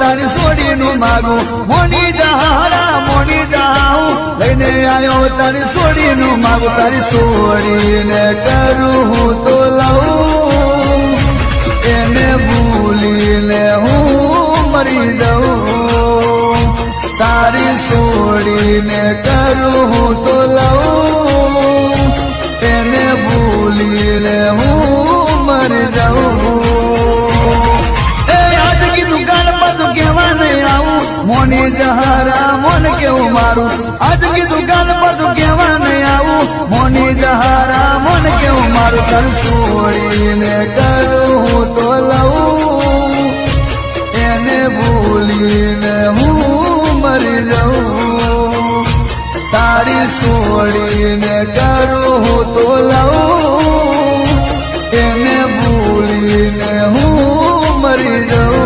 તારી સોડીનું માગું મોની જહારા મોની જાઉં લઈને આવ્યો તારી સોડીનું માગું તારી સોડીને કરું હું તો લઉં એને ભૂલીને હું મરી દઉં તારી સોડીને કરું હું તો લઉં એને ભૂલીને હું મરી દઉં મોની જહારા મોન કેવું મારું આજ કીધું ગાલ પર તું કેવા નહીં આવું મોની જહારા મોન કેવું મારું તર છોડીને કરું હું તો લઉં એને ભૂલીને હું મરી જાઉં તારી છોડીને કરું હું તો લઉં એને ભૂલીને હું મરી જાઉં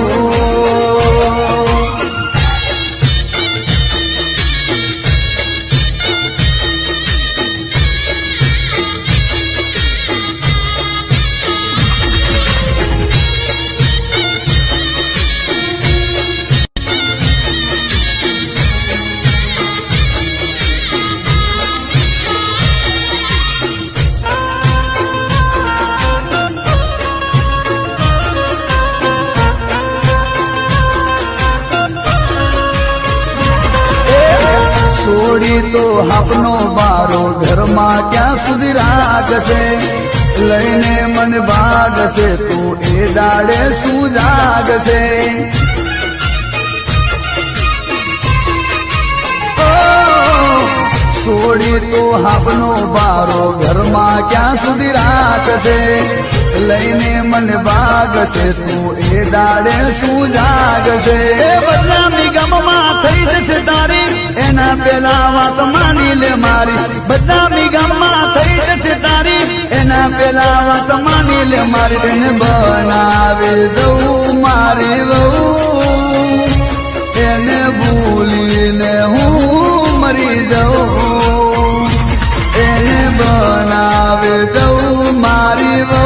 છોડી તો આપનો બારો ઘરમાં ક્યાં સુધી રાખશે લઈને મન ભાગશે તું એ દાડે શું જાગશે છોડી તો આપનો બારો ઘરમાં ક્યાં સુધી રાખશે લઈને મન ભાગશે તું એ દાડે શું જાગશે બદલામી ગામમાં થઈ જશે તારી એના પેલા વાત માની લે મારી બદનામી ગામમાં થઈ જશે તારી એના પેલા વાત માની લે મારી એને બનાવી દઉં મારી વહુ એને ભૂલીને હું મરી દઉં એને બનાવી દઉં મારી વહુ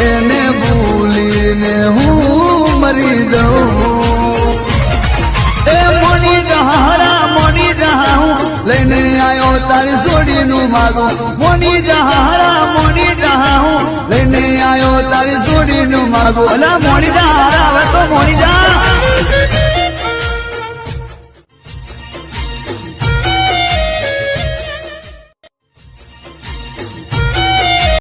એને ભૂલીને હું મરી દઉં લઈને આવ્યો તારી સોડીનું માગું મોની જહારા મોની જાઉં લઈને આવ્યો તારી સોડીનું માગું અલા મોની જહારા હવે તો મોની જા